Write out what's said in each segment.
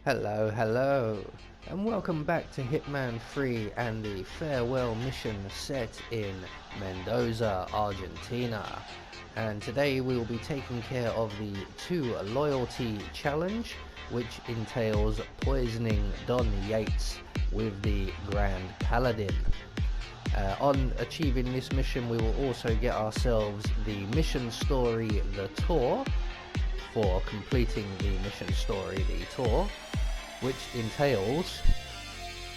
Hello, hello, and welcome back to Hitman 3 and the farewell mission set in Mendoza, Argentina. And today we will be taking care of the 2 loyalty challenge, which entails poisoning Don Yates with the Grand Paladin. On achieving this mission, we will also get ourselves the mission story, The Tour, for completing the mission story, The Tour, which entails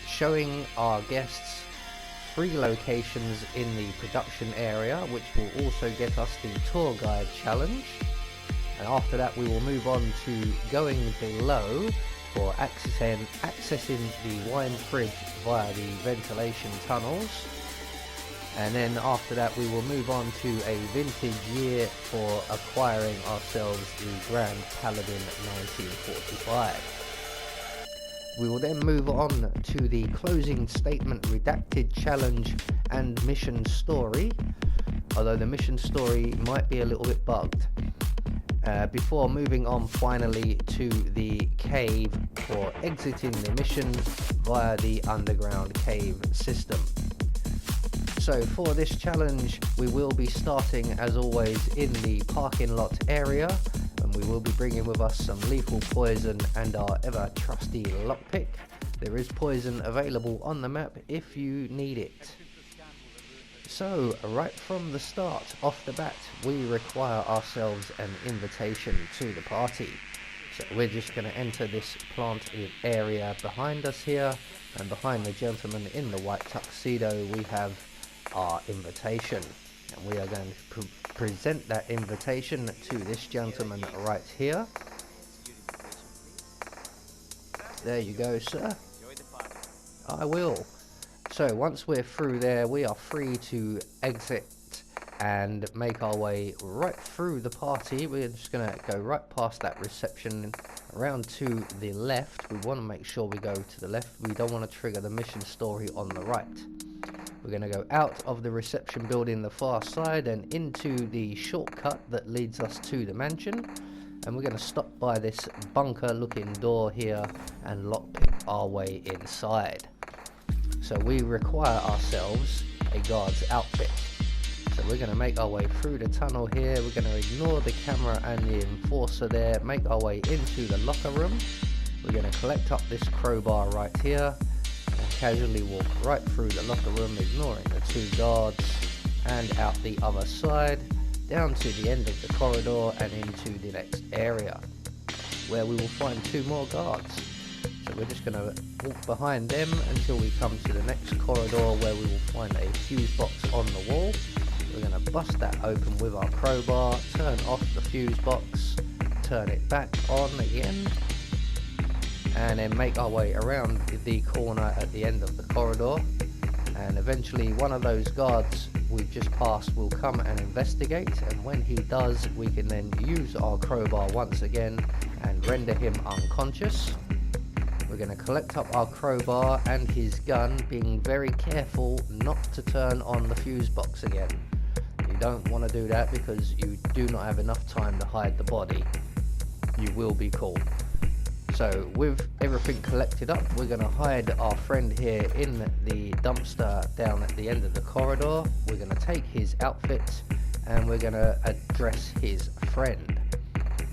showing our guests 3 locations in the production area, which will also get us the tour guide challenge. And after that we will move on to going below for accessing the wine fridge via the ventilation tunnels. And then after that we will move on to a vintage year for acquiring ourselves the Grand Paladin 1945. We will then move on to the closing statement redacted challenge and mission story, although the mission story might be a little bit bugged, before moving on finally to the cave for exiting the mission via the underground cave system. So for this challenge we will be starting as always in the parking lot area, and we will be bringing with us some lethal poison and our ever trusty lockpick. There is poison available on the map if you need it. So right from the start, off the bat, we require ourselves an invitation to the party. So we're just going to enter this planted area behind us here, and behind the gentleman in the white tuxedo we have our invitation, and we are going to present that invitation to this gentleman right here. There you go, sir. I will. So once we're through there, we are free to exit and make our way right through the party. We're just going to go right past that reception, around to the left. We want to make sure we go to the left. We don't want to trigger the mission story on the right. We're going to go out of the reception building the far side and into the shortcut that leads us to the mansion, and we're going to stop by this bunker looking door here and lockpick our way inside. So we require ourselves a guard's outfit. So we're going to make our way through the tunnel here. We're going to ignore the camera and the enforcer there, make our way into the locker room. We're going to collect up this crowbar right here, casually walk right through the locker room, ignoring the 2 guards, and out the other side, down to the end of the corridor and into the next area, where we will find 2 more guards. So we're just going to walk behind them until we come to the next corridor, where we will find a fuse box on the wall. We're going to bust that open with our crowbar, turn off the fuse box, turn it back on again, and then make our way around the corner at the end of the corridor, and eventually one of those guards we've just passed will come and investigate, and when he does we can then use our crowbar once again and render him unconscious. We're going to collect up our crowbar and his gun, being very careful not to turn on the fuse box again. You don't want to do that because you do not have enough time to hide the body. You will be caught. So with everything collected up, we're going to hide our friend here in the dumpster down at the end of the corridor. We're going to take his outfit and we're going to address his friend.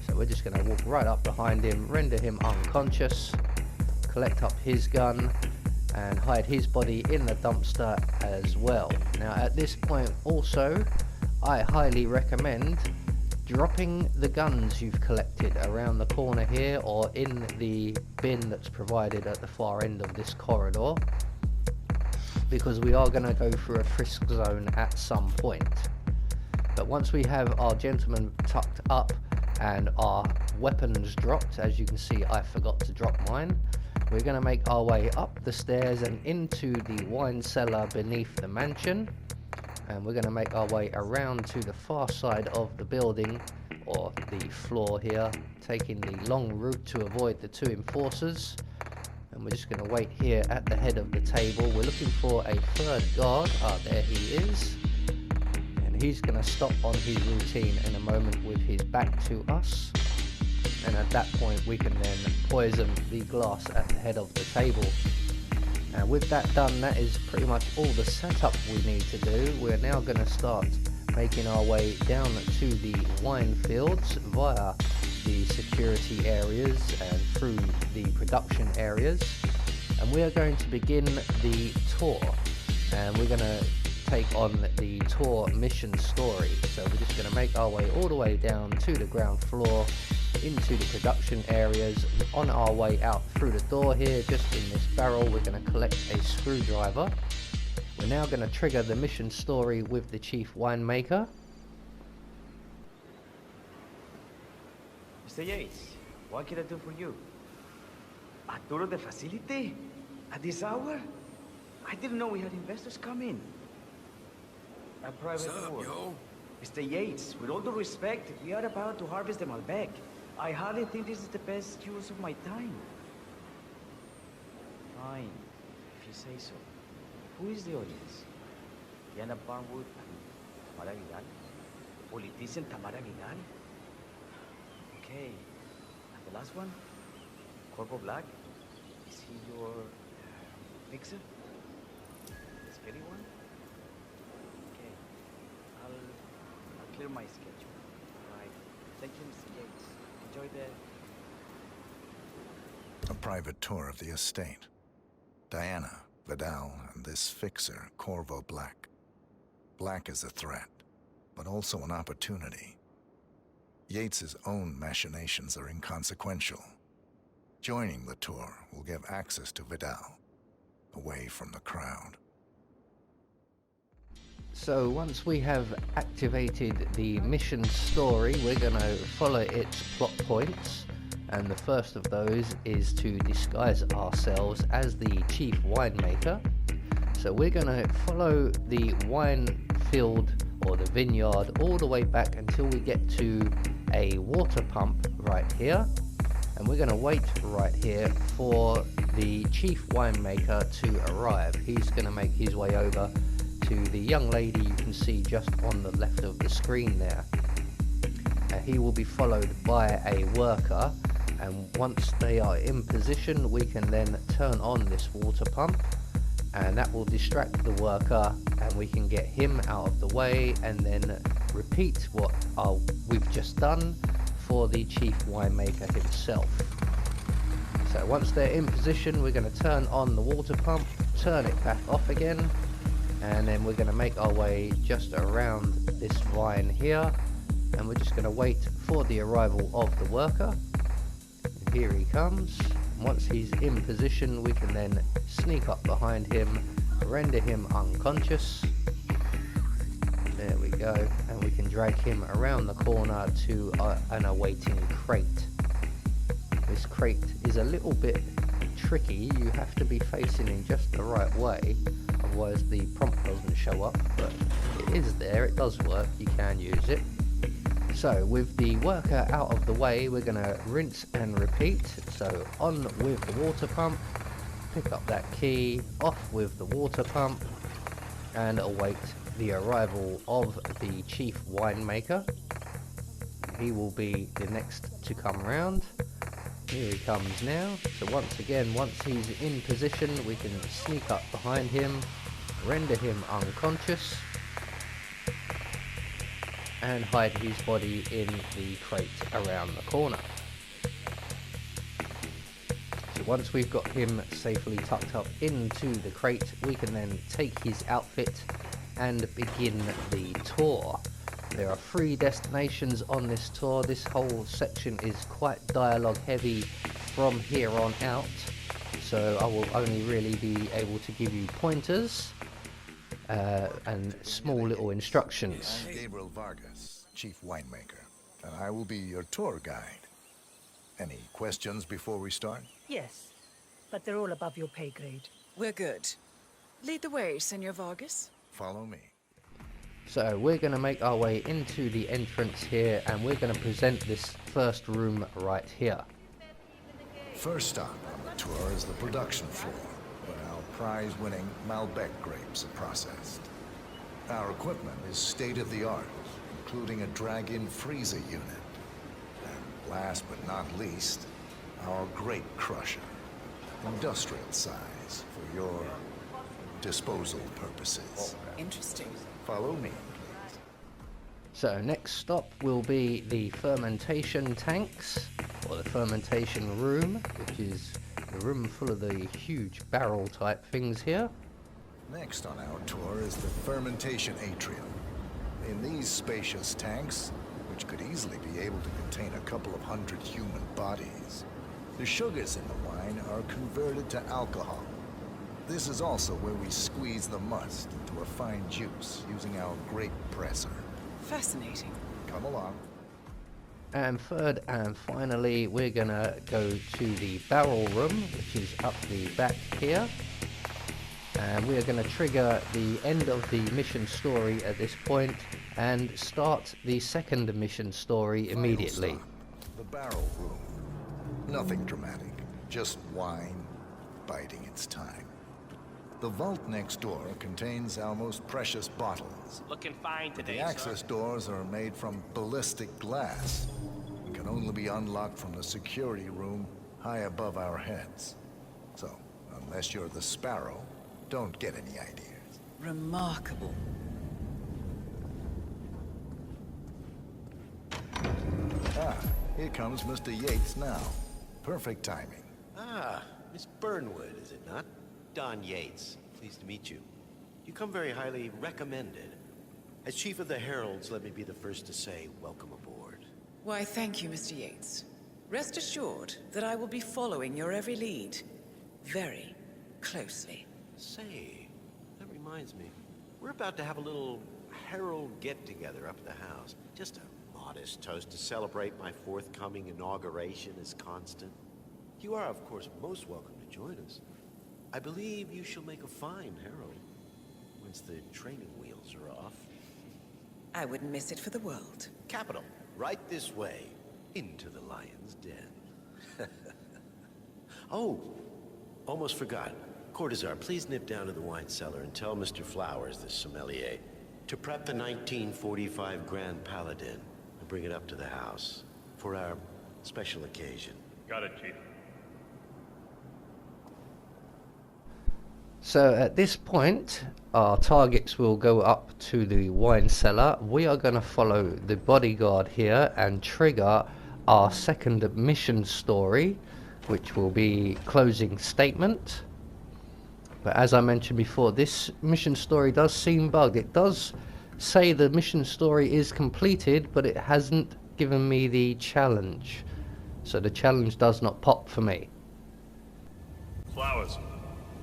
So we're just going to walk right up behind him, render him unconscious, collect up his gun and hide his body in the dumpster as well. Now at this point also, I highly recommend dropping the guns you've collected around the corner here or in the bin that's provided at the far end of this corridor, because we are going to go through a frisk zone at some point. But once we have our gentleman tucked up and our weapons dropped, as you can see I forgot to drop mine, we're going to make our way up the stairs and into the wine cellar beneath the mansion. And we're going to make our way around to the far side of the building, or the floor here, taking the long route to avoid the 2 enforcers. And we're just going to wait here at the head of the table. We're looking for a 3rd guard. There he is. And he's going to stop on his routine in a moment with his back to us. and at that point we can then poison the glass at the head of the table. And with that done, that is pretty much all the setup we need to do. We're now going to start making our way down to the wine fields via the security areas and through the production areas, and we are going to begin the tour, and we're going to take on the tour mission story. So we're just going to make our way all the way down to the ground floor into the production areas. On our way out through the door here, just in this barrel, we're going to collect a screwdriver. We're now going to trigger the mission story with the chief winemaker. Mr. Yates, what can I do for you? A tour of the facility? At this hour? I didn't know we had investors come in. A private tour. Yo? Mr. Yates, with all due respect, we are about to harvest the Malbec. I hardly think this is the best use of my time. Fine, if you say so. Who is the audience? Diana Barnwood and Tamara Aguilar? Politician Tamara Aguilar? Okay. And the last one? Corporal Black? Is he your fixer? The scary one? Okay. I'll clear my schedule. Right. Thank you, Mr. Yates. Enjoy A private tour of the estate. Diana, Vidal, and this fixer, Corvo Black. Black is a threat, but also an opportunity. Yates's own machinations are inconsequential. Joining the tour will give access to Vidal, away from the crowd. So once we have activated the mission story, we're going to follow its plot points, and the first of those is to disguise ourselves as the chief winemaker. So we're going to follow the wine field or the vineyard all the way back until we get to a water pump right here, and we're going to wait right here for the chief winemaker to arrive. He's going to make his way over to the young lady you can see just on the left of the screen there. He will be followed by a worker, and once they are in position we can then turn on this water pump, and that will distract the worker and we can get him out of the way and then repeat what we've just done for the chief winemaker himself. So once they're in position, we're going to turn on the water pump, turn it back off again, and then we're going to make our way just around this vine here, and we're just going to wait for the arrival of the worker. And here he comes. Once he's in position, we can then sneak up behind him, render him unconscious. There we go, and we can drag him around the corner to an awaiting crate. This crate is a little bit tricky. You have to be facing in just the right way, otherwise the prompt doesn't show up, but it is there, it does work, you can use it. So with the worker out of the way, we're going to rinse and repeat. So on with the water pump, pick up that key, off with the water pump, and await the arrival of the chief winemaker. He will be the next to come round. Here he comes now. So once again, once he's in position, we can sneak up behind him, render him unconscious, and hide his body in the crate around the corner. So once we've got him safely tucked up into the crate, we can then take his outfit and begin the tour. There are 3 destinations on this tour. This whole section is quite dialogue heavy from here on out, so I will only really be able to give you pointers and small little instructions. Gabriel Vargas, chief winemaker, and I will be your tour guide. Any questions before we start? Yes, but they're all above your pay grade. We're good. Lead the way, Senor Vargas. Follow me. So we're going to make our way into the entrance here, and we're going to present this first room right here. First stop on the tour is the production floor, where our prize-winning Malbec grapes are processed. Our equipment is state-of-the-art, including a drag-in freezer unit and Last but not least, our Great Crusher. Industrial size for your disposal purposes. Interesting. Follow me, please. So next stop will be the fermentation tanks, or the fermentation room, which is the room full of the huge barrel type things here. Next on our tour is the fermentation atrium. In these spacious tanks, which could easily be able to contain a couple of hundred human bodies, the sugars in the wine are converted to alcohol. This is also where we squeeze the must into a fine juice using our great presser. Fascinating. Come along. And third and finally, we're gonna go to the barrel room, which is up the back here. And we're gonna trigger the end of the mission story at this point and start the second mission story immediately. Final stop, the barrel room. Nothing dramatic, just wine biding its time. The vault next door contains our most precious bottles. Looking fine today, The access doors are made from ballistic glass and can only be unlocked from the security room high above our heads. So, unless you're the Sparrow, don't get any ideas. Remarkable. Ah, here comes Mr. Yates now. Perfect timing. Ah, Miss Burnwood, is it not? Don Yates. Pleased to meet you. You come very highly recommended. As Chief of the Heralds, let me be the first to say welcome aboard. Why, thank you, Mr. Yates. Rest assured that I will be following your every lead. Very closely. Say, that reminds me. We're about to have a little Herald get-together up at the house. Just a modest toast to celebrate my forthcoming inauguration as Constant. You are, of course, most welcome to join us. I believe you shall make a fine Herald, once the training wheels are off. I wouldn't miss it for the world. Capital. Right this way, into the lion's den. Oh, almost forgot. Cortazar, please nip down to the wine cellar and tell Mr. Flowers, the sommelier, to prep the 1945 Grand Paladin and bring it up to the house for our special occasion. Got it, Chief. So at this point, our targets will go up to the wine cellar. We are going to follow the bodyguard here and trigger our second mission story, which will be closing statement. But as I mentioned before, this mission story does seem bugged. It does say the mission story is completed, but it hasn't given me the challenge. So the challenge does not pop for me. Flowers.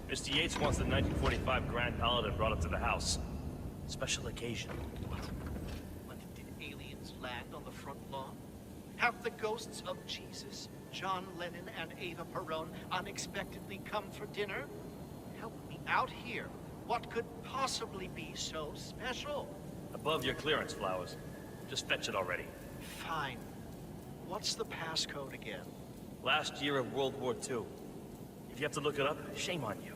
Mr. Yates wants the 1945 Grand Paladin brought up to the house. Special occasion. What? When did aliens land on the front lawn? Have the ghosts of Jesus, John Lennon, and Eva Peron unexpectedly come for dinner? Help me out here. What could possibly be so special? Above your clearance, Flowers. Just fetch it already. Fine. What's the passcode again? Last year of World War II. If you have to look it up, shame on you.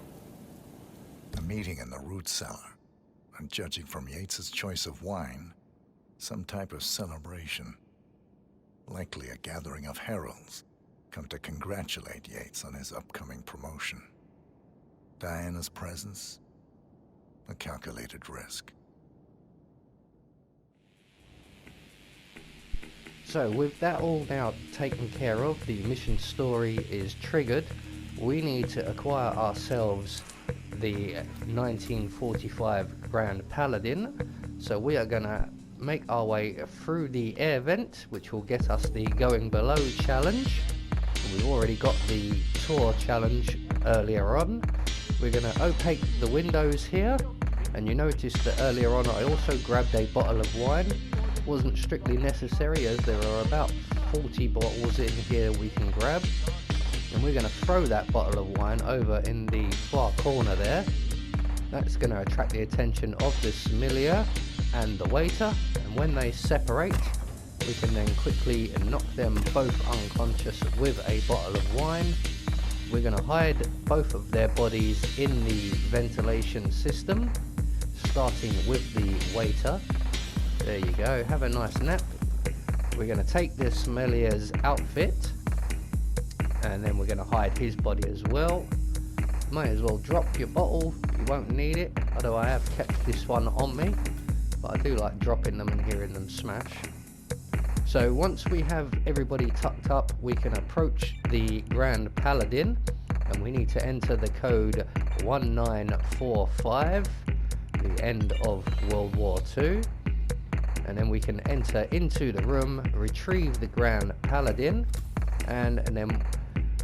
A meeting in the root cellar. And judging from Yates's choice of wine, some type of celebration. Likely a gathering of heralds, come to congratulate Yates on his upcoming promotion. Diana's presence, a calculated risk. So with that all now taken care of, the mission story is triggered. We need to acquire ourselves the 1945 Grand Paladin. So we are going to make our way through the air vent, which will get us the Going Below challenge. We've already got the tour challenge earlier on. We're going to opaque the windows here, and you notice that earlier on I also grabbed a bottle of wine. Wasn't strictly necessary, as there are about 40 bottles in here we can grab. And we're going to throw that bottle of wine over in the far corner there. That's going to attract the attention of the sommelier and the waiter, and when they separate, we can then quickly knock them both unconscious with a bottle of wine. We're going to hide both of their bodies in the ventilation system, starting with the waiter. There you go, have a nice nap. we're going to take this Sommeliers outfit, and then we're going to hide his body as well. Might as well drop your bottle, you won't need it, although I have kept this one on me, but I do like dropping them and hearing them smash. So once we have everybody tucked up, we can approach the Grand Paladin, and we need to enter the code 1945, the end of World War II, and then we can enter into the room, retrieve the Grand Paladin, and then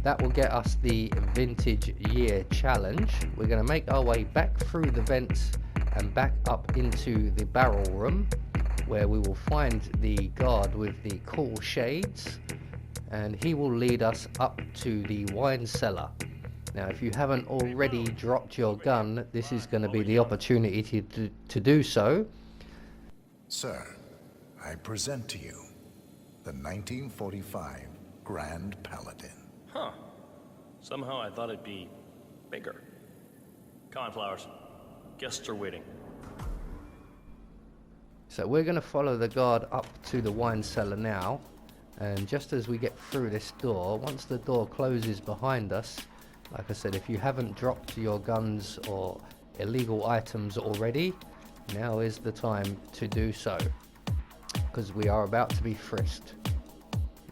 that will get us the Vintage Year Challenge. We're going to make our way back through the vents and back up into the barrel room, where we will find the guard with the cool shades, and he will lead us up to the wine cellar. Now, if you haven't already dropped your gun, this is going to be the opportunity to do so. Sir, I present to you the 1945 Grand Paladin. Huh. Somehow I thought it'd be bigger. Come on, Flowers. Guests are waiting. So we're going to follow the guard up to the wine cellar now, and just as we get through this door, once the door closes behind us, like I said, if you haven't dropped your guns or illegal items already, now is the time to do so, because we are about to be frisked.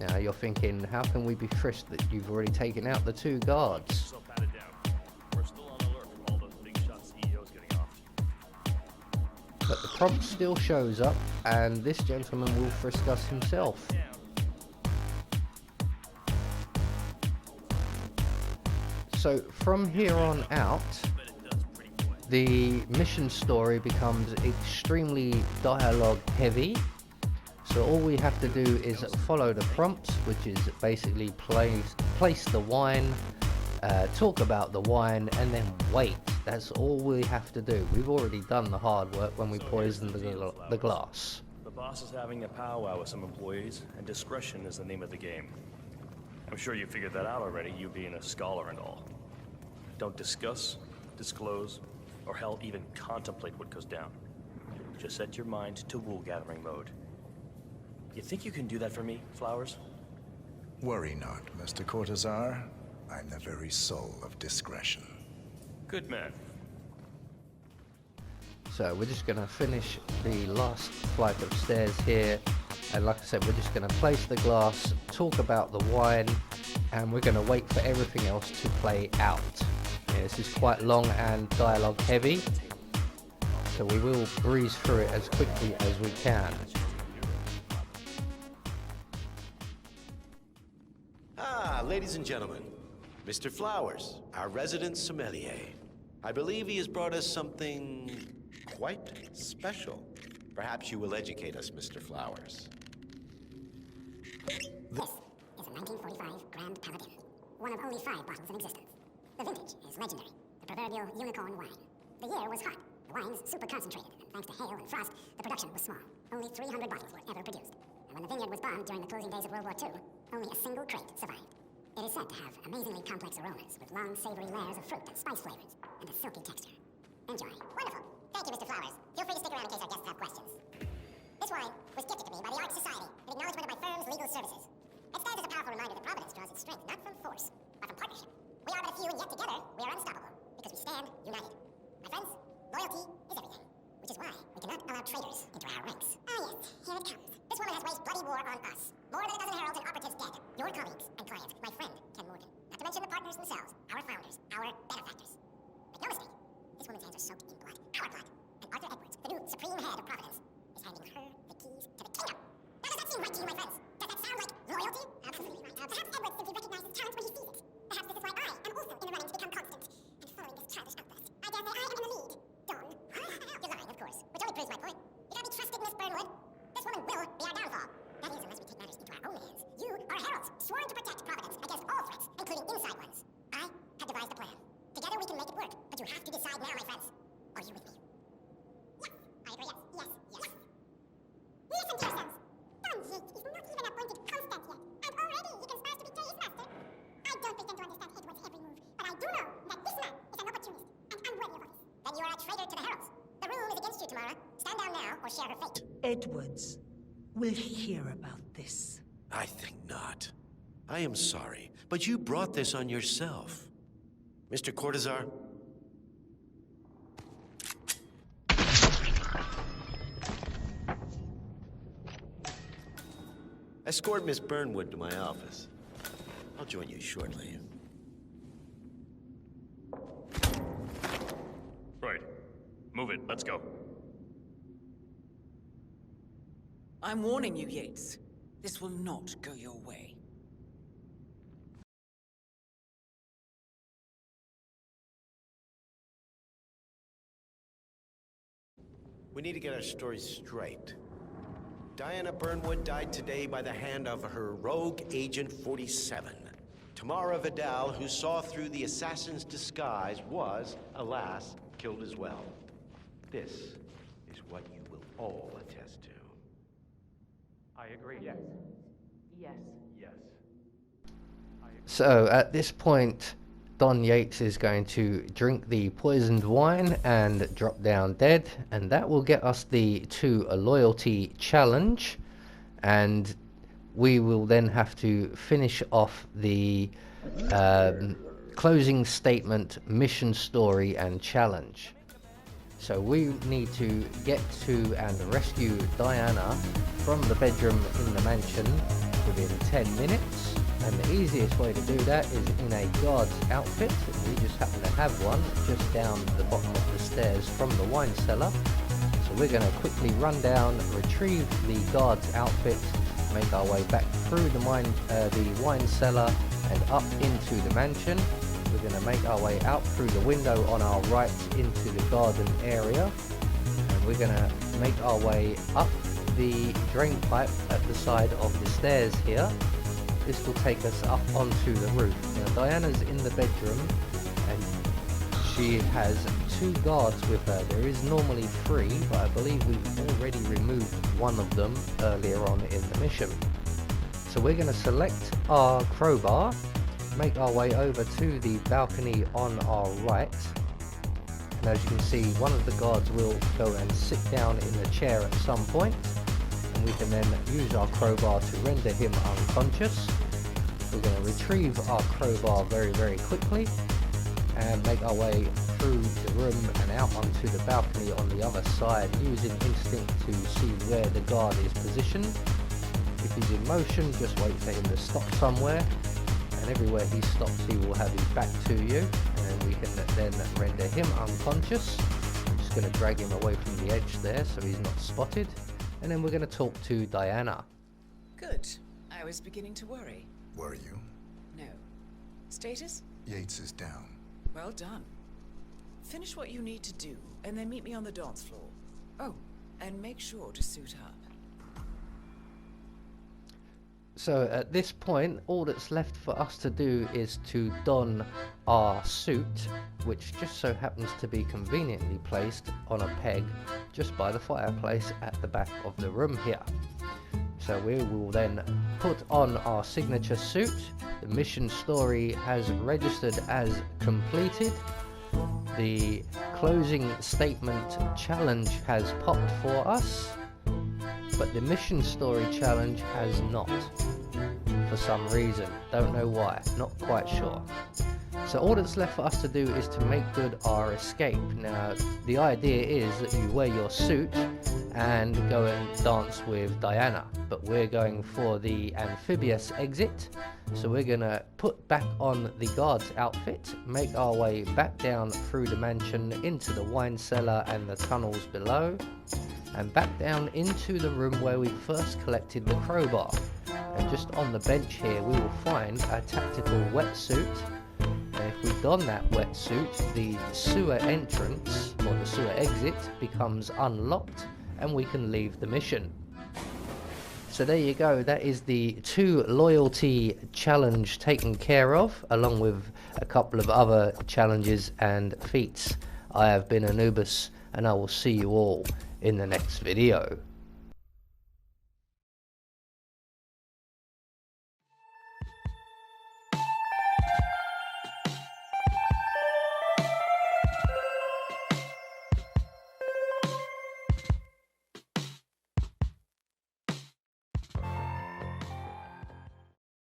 Now you're thinking, how can we be frisked that you've already taken out the two guards? So pat it down. We're still on alert from all those big shot CEOs getting off. But the prompt still shows up, and this gentleman will frisk us himself. So from here on out, the mission story becomes extremely dialogue heavy. So all we have to do is follow the prompts, which is basically place the wine, talk about the wine, and then wait. That's all we have to do. We've already done the hard work when we poisoned the glass. The boss is having a powwow with some employees, and discretion is the name of the game. I'm sure you figured that out already, you being a scholar and all. Don't discuss, disclose, or hell even contemplate what goes down. Just set your mind to wool-gathering mode. You think you can do that for me, Flowers? Worry not, Mr. Cortazar. I'm the very soul of discretion. Good man. So we're just going to finish the last flight of stairs here, and like I said, we're just going to place the glass, talk about the wine, and we're going to wait for everything else to play out. Yeah, this is quite long and dialogue heavy, so we will breeze through it as quickly as we can. Ah, ladies and gentlemen, Mr. Flowers, our resident sommelier. I believe he has brought us something quite special. Perhaps you will educate us, Mr. Flowers. This is a 1945 Grand Paladin, one of only 5 bottles in existence. The vintage is legendary, the proverbial unicorn wine. The year was hot, the wine's super concentrated, and thanks to hail and frost, the production was small. Only 300 bottles were ever produced. And when the vineyard was bombed during the closing days of World War II, only a single crate survived. It is said to have amazingly complex aromas, with long, savory layers of fruit and spice flavors, and a silky texture. Enjoy. Wonderful. Thank you, Mr. Flowers. Feel free to stick around in case our guests have questions. This wine was gifted to me by the Art Society in acknowledgement of my firm's legal services. It stands as a powerful reminder that Providence draws its strength not from force, but from partnership. We are but a few, and yet together we are unstoppable, because we stand united. My friends, loyalty is everything, which is why we cannot allow traitors into our ranks. Ah yes, here it comes. This woman has waged bloody war on us. More than a dozen heralds and operatives dead. Your colleagues and clients, my friend, Ken Morgan. Not to mention the partners themselves, our founders, our benefactors. Make no mistake, this woman's hands are soaked in blood, our blood. And Arthur Edwards, the new supreme head of Providence, is handing her the keys to the kingdom. Now does that seem right to you, my friends? Does that sound like loyalty? Absolutely right. Perhaps Edwards simply recognizes talent when he sees it. Perhaps this is why I am also in the running to become constant. And following this childish outburst, I dare say I am in the lead. Don. You're lying, of course. Which only proves my point. You gotta be trusted, Miss Burnwood. This woman will be our downfall. That is, unless we take matters into our own hands. You are heralds, sworn to protect Providence against all threats, including inside ones. I have devised a plan. Together we can make it work, but you have to decide now, my friends. Are you with me? Yes, I agree, yes. Listen to yourselves. Don Yates is not even appointed constant yet, and already he conspires to betray his master. I don't pretend to understand Edward's every move, but I do know that this man is an opportunist and unworthy of office. Then you are a traitor to the heralds. The room is against you, Tamara. Stand down now or share her fate. Edwards. will hear about this. I think not. I am sorry, but you brought this on yourself. Mr. Cortazar? Escort Miss Burnwood to my office. I'll join you shortly. Right. Move it. Let's go. I'm warning you, Yates. This will not go your way. We need to get our story straight. Diana Burnwood died today by the hand of her rogue Agent 47. Tamara Vidal, who saw through the assassin's disguise, was, alas, killed as well. This is what you will all attest to. I agree. Yes. Yes. So at this point, Don Yates is going to drink the poisoned wine and drop down dead, and that will get us the 2 loyalty challenge, and we will then have to finish off the closing statement, mission story and challenge. So we need to get to and rescue Diana from the bedroom in the mansion within 10 minutes. And the easiest way to do that is in a guard's outfit. We just happen to have one just down the bottom of the stairs from the wine cellar. So we're going to quickly run down, retrieve the guard's outfit, make our way back through the wine cellar and up into the mansion. We're going to make our way out through the window on our right into the garden area. And we're going to make our way up the drain pipe at the side of the stairs here. This will take us up onto the roof. Now Diana's in the bedroom and she has 2 guards with her. There is normally 3, but I believe we've already removed one of them earlier on in the mission. So we're going to select our crowbar, make our way over to the balcony on our right. And as you can see, one of the guards will go and sit down in the chair at some point. And we can then use our crowbar to render him unconscious. We're going to retrieve our crowbar very, very quickly and make our way through the room and out onto the balcony on the other side, using instinct to see where the guard is positioned. If he's in motion, just wait for him to stop somewhere, and everywhere he stops he will have his back to you, and we can then render him unconscious. I'm just going to drag him away from the edge there so he's not spotted. And then we're going to talk to Diana. Good. I was beginning to worry. Were you? No. Status? Yates is down. Well done. Finish what you need to do, and then meet me on the dance floor. Oh, and make sure to suit up. So at this point, all that's left for us to do is to don our suit, which just so happens to be conveniently placed on a peg just by the fireplace at the back of the room here. So we will then put on our signature suit. The mission story has registered as completed. The closing statement challenge has popped for us, but the mission story challenge has not, for some reason. Don't know why, not quite sure. So all that's left for us to do is to make good our escape. Now the idea is that you wear your suit and go and dance with Diana, but we're going for the amphibious exit. So we're gonna put back on the guard's outfit, make our way back down through the mansion into the wine cellar and the tunnels below, and back down into the room where we first collected the crowbar. And just on the bench here we will find a tactical wetsuit, and if we don that wetsuit, the sewer entrance or the sewer exit becomes unlocked and we can leave the mission. So there you go, that is the 2 loyalty challenge taken care of, along with a couple of other challenges and feats. I have been Anubis, and I will see you all in the next video.